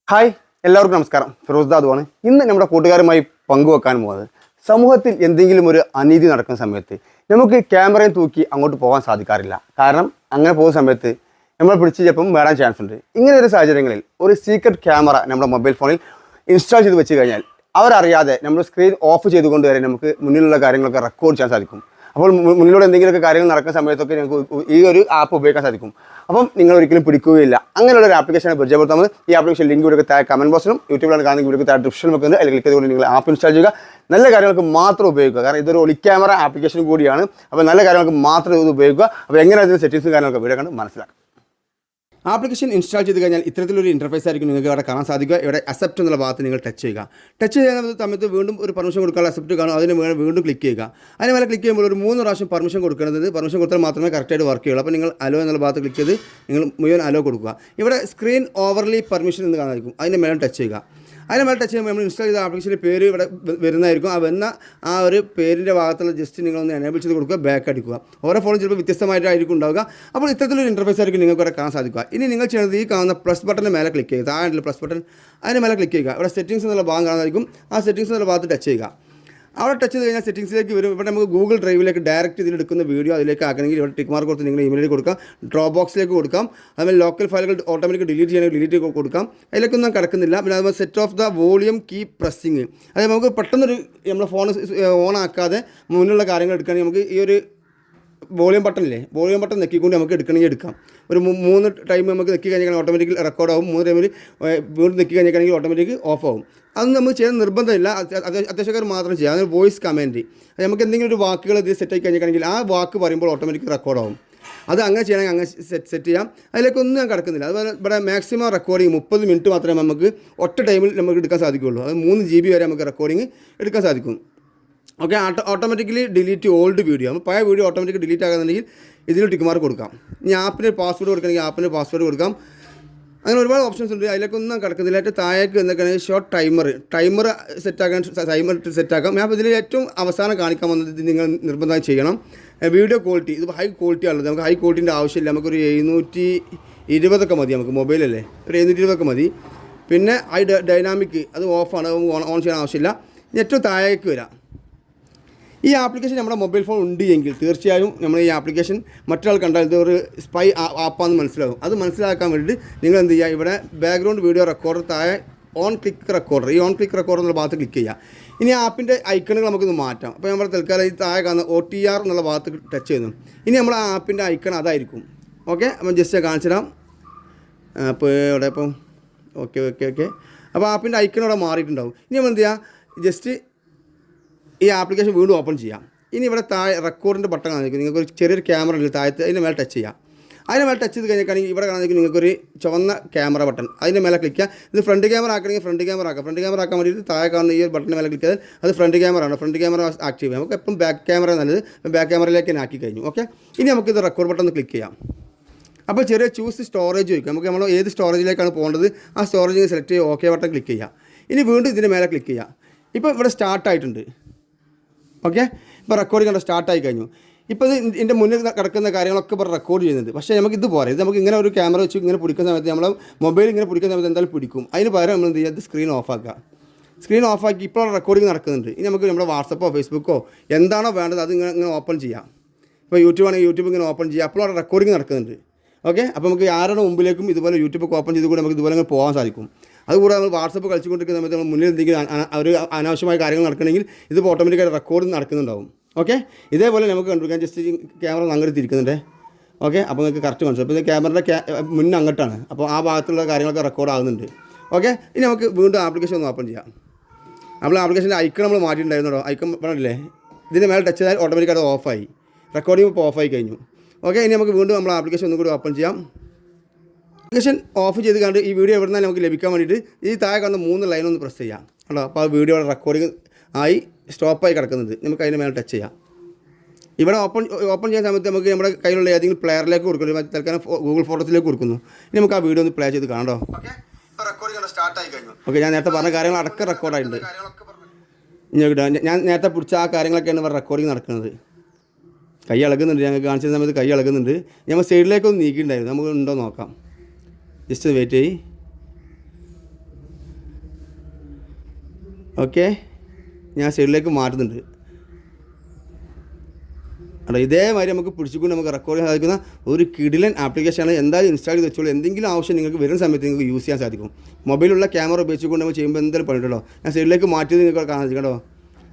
Hi, എല്ലാവർക്കും നമസ്കാരം. ഫിറോസ് ദാദുവാണ്. ഇന്ന് നമ്മുടെ കൂട്ടുകാരുമായി പങ്കുവെക്കാൻ പോകുന്നത് സമൂഹത്തിൽ എന്തെങ്കിലും ഒരു അനീതി നടക്കുന്ന സമയത്ത് നമുക്ക് ക്യാമറയും തൂക്കി അങ്ങോട്ട് പോകാൻ സാധിക്കാറില്ല. കാരണം അങ്ങനെ പോകുന്ന സമയത്ത് നമ്മൾ പിടിച്ച് ചിലപ്പം വരാൻ ചാൻസ് ഉണ്ട്. ഇങ്ങനെ ഒരു സാഹചര്യങ്ങളിൽ ഒരു സീക്രട്ട് ക്യാമറ നമ്മുടെ മൊബൈൽ ഫോണിൽ ഇൻസ്റ്റാൾ ചെയ്ത് വെച്ച് കഴിഞ്ഞാൽ അവരറിയാതെ നമ്മൾ സ്ക്രീൻ ഓഫ് ചെയ്തുകൊണ്ട് വരെ നമുക്ക് മുന്നിലുള്ള കാര്യങ്ങളൊക്കെ റെക്കോർഡ് ചെയ്യാൻ സാധിക്കും. അപ്പോൾ മുന്നിലൂടെ എന്തെങ്കിലുമൊക്കെ കാര്യങ്ങൾ നടക്കുന്ന സമയത്തൊക്കെ നിങ്ങൾക്ക് ഈ ഒരു ആപ്പ് ഉപയോഗിക്കാൻ സാധിക്കും. അപ്പം നിങ്ങൾ ഒരിക്കലും പിടിക്കുകയില്ല. അങ്ങനെയുള്ള ഒരു ആപ്ലിക്കേഷനെ പരിചയപ്പെടുത്താൻ ഈ ആപ്ലിക്കേഷൻ ലിങ്ക് ഇവിടെ താഴെ കമൻറ്റ് ബോക്സിലും യൂട്യൂബിലാണ് കാണുന്ന വീഡിയോ താഴെ ഡിസ്ക്രിപ്ഷനിൽ വെക്കുന്നത്. അല്ലെങ്കിൽ ക്ലിക്ക് ചെയ്തുകൊണ്ട് നിങ്ങൾ ആപ്പ് ഇൻസ്റ്റാൾ ചെയ്യുക. നല്ല കാര്യങ്ങൾക്ക് മാത്രം ഉപയോഗിക്കുക. കാരണം ഇതൊരു ഒളി ക്യാമറ ആപ്ലിക്കേഷൻ കൂടിയാണ്. അപ്പോൾ നല്ല കാര്യങ്ങൾക്ക് മാത്രം ഇത് ഉപയോഗിക്കുക. അപ്പോൾ എങ്ങനെ അതിൻ്റെ സെറ്റിംഗ്സും കാര്യങ്ങളൊക്കെ വീഡിയോ കണ്ട് മനസ്സിലാക്കാം. ആപ്ലിക്കേഷൻ ഇൻസ്റ്റാൾ ചെയ്ത് കഴിഞ്ഞാൽ ഇത്തരത്തിലൊരു ഇൻ്റർഫേസ് ആയിരിക്കും നിങ്ങൾക്ക് ഇവിടെ കാണാൻ സാധിക്കുക. ഇവിടെ അക്സെപ്റ്റ് എന്നുള്ള ഭാഗത്ത് നിങ്ങൾ ടച്ച് ചെയ്യുക. ടച്ച് ചെയ്യുന്ന സമയത്ത് വീണ്ടും ഒരു പെർമിഷൻ കൊടുക്കാനുള്ള അക്സെപ്റ്റ് കാണും. അതിന് വീണ്ടും ക്ലിക്ക് ചെയ്യുക. അതിന് മേലെ ക്ലിക്ക് ചെയ്യുമ്പോൾ ഒരു 3 പ്രാവശ്യം പെർമിഷൻ കൊടുക്കുന്നത്. പെർമിഷൻ കൊടുത്താൽ മാത്രമേ കറക്റ്റായിട്ട് വർക്ക് ചെയ്യുള്ളൂ. അപ്പോൾ നിങ്ങൾ അലോ എന്നുള്ള ഭാഗത്ത് ക്ലിക്ക് ചെയ്ത് നിങ്ങൾ മുഴുവൻ അലോ കൊടുക്കുക. ഇവിടെ സ്ക്രീൻ ഓവർലി പെർമിഷൻ എന്ന് കാണാതിരിക്കും. അതിൻ്റെ മേലെ ടച്ച് ചെയ്യുക. അതിന് മേലെ ടച്ച് ചെയ്യുമ്പോൾ നമ്മൾ ഇൻസ്റ്റാൾ ചെയ്ത ആപ്ലിക്കേഷൻ്റെ പേര് ഇവിടെ വരുന്നതായിരിക്കും. ആ ഒരു പേരിൻ്റെ ഭാഗത്തുള്ള ജസ്റ്റ് നിങ്ങളൊന്ന് എനേബിൾ ചെയ്ത് കൊടുക്കുക, ബാക്ക് അടിക്കുക. ഓരോ ഫോണും ചിലപ്പോൾ വ്യത്യസ്തമായിട്ടായിരിക്കും ഉണ്ടാവുക. അപ്പോൾ ഇത്തരത്തിലൊരു ഇൻ്റർഫേസ് ആയിരിക്കും നിങ്ങൾക്ക് ഇവിടെ കാണാൻ സാധിക്കുക. ഇനി നിങ്ങൾ ചെയ്യുന്നത് ഈ കാണുന്ന പ്ലസ് ബട്ടൻ്റെ മേലെ ക്ലിക്ക് ചെയ്യുക. താഴെ പ്ലസ് ബട്ടൺ, അതിന് മേലെ ക്ലിക്ക് ചെയ്യുക. ഇവിടെ സെറ്റിംഗ്സ് എന്നുള്ള ഭാഗം കാണാതായിരിക്കും. ആ സെറ്റിംഗ്സ് എന്നുള്ള ഭാഗത്ത് ടച്ച് ചെയ്യുക. അവിടെ ടച്ച് ചെയ്ത് കഴിഞ്ഞാൽ സെറ്റിംഗ്സിലേക്ക് വരും. ഇവിടെ നമുക്ക് ഗൂഗിൾ ഡ്രൈവിലേക്ക് ഡയറക്റ്റ് ഇതിലെടുക്കുന്ന വീഡിയോ അതിലേക്ക് ആക്കണമെങ്കിൽ ഇവിടെ ടിക്ക് മാർക്ക് കൊടുത്ത് നിങ്ങൾ ഇമെയിലിൽ കൊടുക്കാം, ഡ്രോപ്പ് ബോക്സിലേക്ക് കൊടുക്കാം. അതുപോലെ ലോക്കൽ ഫയലുകൾ ഓട്ടോമാറ്റിക് ഡിലീറ്റ് ചെയ്യണമെങ്കിൽ ഡിലീറ്റ് കൊടുക്കാം. അതിലേക്കൊന്നും കിടക്കുന്നില്ല. പിന്നെ അതുപോലെ set of the volume keep pressing, അതായത് നമുക്ക് പെട്ടെന്നൊരു നമ്മുടെ ഫോൺ ഓൺ ആക്കാതെ മുന്നിലുള്ള കാര്യങ്ങൾ എടുക്കുകയാണെങ്കിൽ നമുക്ക് ഈ ഒരു വോളിയം ബട്ടണില്ലേ, വോളിയം ബട്ടൺ നെക്കിക്കൊണ്ട് നമുക്ക് എടുക്കണമെങ്കിൽ എടുക്കാം. ഒരു 3 ടൈം നമുക്ക് നെക്കി കഴിഞ്ഞാൽ ഓട്ടോമാറ്റിക്കലി റെക്കോർഡ് ആവും. 3 ടൈമിൽ വീണ്ടും നെക്കി കഴിഞ്ഞാൽ ഓട്ടോമാറ്റിക് ഓഫ് ആവും. അതൊന്നും നമുക്ക് ചെയ്യാൻ നിർബന്ധമില്ല. അത്യാവശ്യക്കാർ മാത്രം ചെയ്യാം. അതൊരു വോയിസ് കമാൻഡ്. നമുക്ക് എന്തെങ്കിലും ഒരു വാക്കുകൾ ഇത് സെറ്റ് ആയി കഴിഞ്ഞിട്ടുണ്ടെങ്കിൽ ആ വാക്ക് പറയുമ്പോൾ ഓട്ടോമാറ്റിക് റെക്കോർഡ് ആവും. അത് അങ്ങനെ ചെയ്യണമെങ്കിൽ അങ്ങനെ സെറ്റ് ചെയ്യാം. അതിലേക്കൊന്നും ഞാൻ കിടക്കുന്നില്ല. അതുപോലെ ഇവിടെ മാക്സിമം റെക്കോർഡിങ് 30 മിനിറ്റ് മാത്രമേ നമുക്ക് ഒറ്റ ടൈമിൽ നമുക്ക് എടുക്കാൻ സാധിക്കുകയുള്ളൂ. അത് 3 GB വരെ നമുക്ക് റെക്കോർഡിങ് എടുക്കാൻ സാധിക്കും. Okay, automatically delete old video. നമ്മൾ പഴയ വീഡിയോ ഓട്ടോമാറ്റിക് ഡിലീറ്റ് ആകുന്നുണ്ടെങ്കിൽ ഇതിൽ ടിക്ക് മാർക്ക് കൊടുക്കാം. ഇനി ആപ്പിന് പാസ്വേഡ് കൊടുക്കണമെങ്കിൽ ആപ്പിന് പാസ്വേഡ് കൊടുക്കാം. അങ്ങനെ ഒരുപാട് ഓപ്ഷൻസ് ഉണ്ട്. അതിലേക്കൊന്നും കിടക്കുന്നില്ല. ഏറ്റവും താഴേക്ക് എന്തൊക്കെയാണ് ഷോർട്ട് ടൈമർ സെറ്റാക്കാൻ സെറ്റാക്കാം. ഞാൻ അപ്പോൾ ഇതിൽ ഏറ്റവും അവസാനം കാണിക്കാൻ വന്നത് നിങ്ങൾ നിർബന്ധമായി ചെയ്യണം. വീഡിയോ ക്വാളിറ്റി ഇത് ഹൈ ക്വാളിറ്റി ആണല്ലോ. നമുക്ക് ഹൈ ക്വാളിറ്റീൻ്റെ ആവശ്യമില്ല. നമുക്കൊരു 720 മതി. നമുക്ക് മൊബൈലല്ലേ, ഒരു 720 മതി. പിന്നെ ഡൈനാമിക് അത് ഓഫാണ്, ഓൺ ചെയ്യാൻ ആവശ്യമില്ല. ഏറ്റവും താഴേക്ക് വരാം. ഈ ആപ്ലിക്കേഷൻ നമ്മുടെ മൊബൈൽ ഫോൺ ഉണ്ട് എങ്കിൽ തീർച്ചയായും നമ്മൾ ഈ ആപ്ലിക്കേഷൻ മറ്റൊരാൾ കണ്ടാൽ ഇത് ഒരു സ്പൈ ആപ്പാണെന്ന് മനസ്സിലാകും. അത് മനസ്സിലാക്കാൻ വേണ്ടിയിട്ട് നിങ്ങൾ എന്ത് ചെയ്യുക, ഇവിടെ ബാക്ക്ഗ്രൗണ്ട് വീഡിയോ റെക്കോർഡർ താഴെ ഓൺ ക്ലിക്ക് റെക്കോർഡർ, ഈ ഓൺ ക്ലിക്ക് റെക്കോർഡർ എന്നുള്ള ഭാഗത്ത് ക്ലിക്ക് ചെയ്യുക. ഇനി ആപ്പിൻ്റെ ഐക്കണുകൾ നമുക്കൊന്ന് മാറ്റാം. അപ്പോൾ നമ്മുടെ തൽക്കാലം ഈ താഴെ കാണുന്ന OTR എന്നുള്ള ഭാഗത്ത് ടച്ച് ചെയ്യുന്നു. ഇനി നമ്മൾ ആ ആപ്പിൻ്റെ ഐക്കൺ അതായിരിക്കും. ഓക്കെ, അപ്പം ജസ്റ്റ് കാണിച്ചു തരാം. അപ്പോൾ ഇവിടെ ഇപ്പം ഓക്കെ അപ്പോൾ ആപ്പിൻ്റെ ഐക്കൺ ഇവിടെ മാറിയിട്ടുണ്ടാവും. ഇനി നമ്മൾ എന്ത് ചെയ്യുക, ജസ്റ്റ് ഈ ആപ്ലിക്കേഷൻ വീണ്ടും ഓപ്പൺ ചെയ്യാം. ഇനി ഇവിടെ താഴെ റെക്കോർഡിൻ്റെ ബട്ടൺ കാണിക്കും. നിങ്ങൾക്കൊരു ചെറിയൊരു ക്യാമറ ഉണ്ട് താഴത്ത്, അതിൻ്റെ മേലെ ടച്ച് ചെയ്യാം. അതിൻ്റെ മേലെ ടച്ച് ചെയ്ത് കഴിഞ്ഞാൽ ഇവിടെ കാണിക്കും നിങ്ങൾക്കൊരു ചുവന്ന ക്യാമറ ബട്ടൺ, അതിൻ്റെ മേലെ ക്ലിക്ക് ചെയ്യുക. ഇത് ഫ്രണ്ട് ക്യാമറ ആക്കണമെങ്കിൽ ഫ്രണ്ട് ക്യാമറ ആക്കാം. ഫ്രണ്ട് ക്യാമറ ആക്കാൻ വേണ്ടിയിട്ട് താഴെ കാണുന്ന ഈ ഒരു ബട്ടൻ്റെ മേലെ ക്ലിക്ക് ചെയ്താൽ അത് ഫ്രണ്ട് ക്യാമറ ആണ്. ഫ്രണ്ട് ക്യാമറ ആക്റ്റീവ് ചെയ്യാം. നമുക്ക് എപ്പം ബാക്ക് ക്യാമറ നല്ലത്. ബാക്ക് ക്യാമറയിലേക്ക് തന്നെ ആക്കി കഴിഞ്ഞു. ഓക്കെ, ഇനി നമുക്കിത് റെക്കോർഡ് ബട്ടൺ ഒന്ന് ക്ലിക്ക് ചെയ്യാം. അപ്പോൾ ചെറിയ ചൂസ് സ്റ്റോറേജ് ചോദിക്കും. നമുക്ക് നമ്മൾ ഏത് സ്റ്റോറേജിലേക്കാണ് പോകേണ്ടത് ആ സ്റ്റോറേജ് സെലക്ട് ചെയ്യുക. ഓക്കെ ബട്ടൺ ക്ലിക്ക് ചെയ്യുക. ഇനി വീണ്ടും ഇതിൻ്റെ മേലെ ക്ലിക്ക് ചെയ്യുക. ഇപ്പോൾ ഇവിടെ സ്റ്റാർട്ടായിട്ടുണ്ട്. ഓക്കെ, ഇപ്പോൾ റെക്കോർഡിംഗ് കണ്ട സ്റ്റാർട്ടായി കഴിഞ്ഞു. ഇപ്പോൾ ഇത് ഇതിൻ്റെ മുന്നിൽ കിടക്കുന്ന കാര്യങ്ങളൊക്കെ ഇപ്പോൾ റെക്കോർഡ് ചെയ്യുന്നുണ്ട്. പക്ഷേ നമുക്ക് ഇത് പോരാ. ഇത് നമുക്ക് ഇങ്ങനെ ഒരു ക്യാമറ വെച്ച് ഇങ്ങനെ പിടിക്കുന്ന സമയത്ത് നമ്മൾ മൊബൈൽ ഇങ്ങനെ പിടിക്കുന്ന സമയത്ത് എന്തായാലും പിടിക്കും. അതിന് പകരം നമ്മൾ എന്ത് ചെയ്യുക, സ്ക്രീൻ ഓഫാക്കുക. സ്ക്രീൻ ഓഫാക്കി ഇപ്പോൾ റെക്കോർഡിംഗ് നടക്കുന്നുണ്ട്. ഇനി നമുക്ക് നമ്മുടെ വാട്സപ്പോ ഫേസ്ബുക്കോ എന്താണോ വേണ്ടത് അത് ഇങ്ങനെ ഓപ്പൺ ചെയ്യാം. ഇപ്പോൾ യൂട്യൂബ് ആണെങ്കിൽ യൂട്യൂബ് ഇങ്ങനെ ഓപ്പൺ ചെയ്യുക. അപ്പോൾ അവിടെ റെക്കോർഡിംഗ് നടക്കുന്നുണ്ട്. ഓക്കെ, അപ്പോൾ നമുക്ക് ആരുടെ മുമ്പിലേക്കും ഇതുപോലെ യൂട്യൂബൊക്കെ ഓപ്പൺ ചെയ്ത് കൂടെ നമുക്ക് ഇതുപോലെ അങ്ങനെ പോകാൻ സാധിക്കും. അതുകൂടെ നമ്മൾ വാട്സപ്പ് കളിച്ചുകൊണ്ടിരിക്കുന്ന സമയത്ത് നമ്മൾ മുന്നിൽ എന്തെങ്കിലും ഒരു അനാവശ്യമായ കാര്യങ്ങൾ നടക്കണമെങ്കിൽ ഇതിപ്പോൾ ഓട്ടോമാറ്റിക്കായിട്ട് റെക്കോർഡ് നടക്കുന്നുണ്ടാവും. ഓക്കെ, ഇതേപോലെ നമുക്ക് കണ്ടുപിടിക്കാൻ ജസ്റ്റ് ക്യാമറ അങ്ങോട്ട് തിരിക്കുന്നുണ്ട്. ഓക്കെ, അപ്പോൾ നിങ്ങൾക്ക് കറക്റ്റ് മനസ്സിലാവും. അപ്പോൾ ഇത് ക്യാമറയുടെ മുന്നേ അങ്ങോട്ടാണ്. അപ്പോൾ ആ ഭാഗത്തുള്ള കാര്യങ്ങളൊക്കെ റെക്കോർഡ് ആകുന്നുണ്ട്. ഓക്കെ, ഇനി നമുക്ക് വീണ്ടും ആപ്ലിക്കേഷൻ ഒന്ന് ഓപ്പൺ ചെയ്യാം. നമ്മൾ ആപ്ലിക്കേഷൻ്റെ ഐക്കൺ നമ്മൾ മാറ്റിയിട്ടുണ്ടായിരുന്നോ, ഐക്കൺ പറഞ്ഞില്ലേ, ഇതിൻ്റെ മേലെ ടച്ച് ചെയ്താൽ ഓട്ടോമാറ്റിക്കായിട്ട് ഓഫായി. റെക്കോർഡിംഗ് ഇപ്പോൾ ഓഫായി കഴിഞ്ഞു. ഓക്കെ, ഇനി നമുക്ക് വീണ്ടും നമ്മൾ ആപ്ലിക്കേഷൻ ഒന്നും കൂടി ഓപ്പൺ ചെയ്യാം. ആപ്ലിക്കേഷൻ ഓഫ് ചെയ്ത് കണ്ട് ഈ വീഡിയോ എവിടെ നിന്നാലും നമുക്ക് ലഭിക്കാൻ വേണ്ടിയിട്ട് ഈ താഴെ കാണുന്ന 3 ലൈൻ ഒന്ന് പ്രസ് ചെയ്യാം. കേട്ടോ, അപ്പോൾ ആ വീഡിയോ റെക്കോർഡിംഗ് ആയി സ്റ്റോപ്പായി കിടക്കുന്നത്. നമുക്ക് അതിൻ്റെ മേലെ ടച്ച് ചെയ്യാം. ഇവിടെ ഓപ്പൺ ചെയ്യുന്ന സമയത്ത് നമുക്ക് നമ്മുടെ കയ്യിലുള്ള ഏതെങ്കിലും പ്ലെയറിലേക്ക് കൊടുക്കുന്നു. തൽക്കാലം ഗൂഗിൾ ഫോട്ടോസിലേക്ക് കൊടുക്കുന്നു. ഇനി നമുക്ക് ആ വീഡിയോ ഒന്ന് പ്ലേ ചെയ്ത് കാണാം. ഓക്കെ, ഞാൻ നേരത്തെ പറഞ്ഞ കാര്യങ്ങൾ അടക്കം റെക്കോർഡായിട്ടുണ്ട്. ഞാൻ നേരത്തെ പിടിച്ച ആ കാര്യങ്ങളൊക്കെയാണ് ഇവിടെ റെക്കോർഡിങ് നടക്കുന്നത്. കൈ ഇളകുന്നുണ്ട്. ഞങ്ങൾക്ക് കാണിച്ച സമയത്ത് കൈ ഇളകുന്നുണ്ട്. നമ്മൾ സൈഡിലേക്കൊന്ന് നീക്കിയിട്ടുണ്ടായിരുന്നു. നമുക്ക് ഉണ്ടോ നോക്കാം. ജസ്റ്റ് വെയിറ്റ് ചെയ്യ്. ഓക്കെ, ഞാൻ സൈഡിലേക്ക് മാറ്റുന്നുണ്ട്. അല്ല, ഇതേമാതിരി നമുക്ക് പിടിച്ചുകൊണ്ട് നമുക്ക് റെക്കോർഡ് ചെയ്യാൻ സാധിക്കുന്ന ഒരു കിടിലൻ ആപ്ലിക്കേഷനാണ്. എന്തായാലും ഇൻസ്റ്റാൾ ചെയ്ത് വെച്ചോളൂ. എന്തെങ്കിലും ആവശ്യം നിങ്ങൾക്ക് വരുന്ന സമയത്ത് നിങ്ങൾക്ക് യൂസ് ചെയ്യാൻ സാധിക്കും. മൊബൈലുള്ള ക്യാമറ ഉപയോഗിച്ചുകൊണ്ട് നമ്മൾ ചെയ്യുമ്പോൾ എന്തായാലും പണിയുണ്ടല്ലോ. ഞാൻ സൈഡിലേക്ക് മാറ്റിയത് നിങ്ങൾക്ക് കാണാൻ സാധിക്കും കേട്ടോ.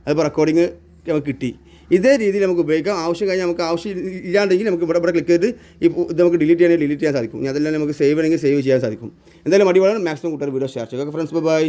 അതിപ്പോൾ റെക്കോർഡിങ് നമുക്ക് കിട്ടി. ഇതേ രീതിയിൽ നമുക്ക് ഉപയോഗിക്കാം. ആവശ്യം കഴിഞ്ഞാൽ നമുക്ക് ആവശ്യം ഇല്ലാണ്ടെങ്കിൽ നമുക്ക് ഇവിടെ ക്ലിക്ക് ചെയ്ത് ഇത് നമുക്ക് ഡിലീറ്റ് ചെയ്യാൻ സാധിക്കും. അതെല്ലാം നമുക്ക് സേവ് ചെയ്യണമെങ്കിൽ സേവ് ചെയ്യാൻ സാധിക്കും. എന്തായാലും അടിപൊളിയാണ്. മാക്സിമം കൂട്ടുകാർ വീഡിയോ ഷെയർ ചെയ്യുക. Friends, by.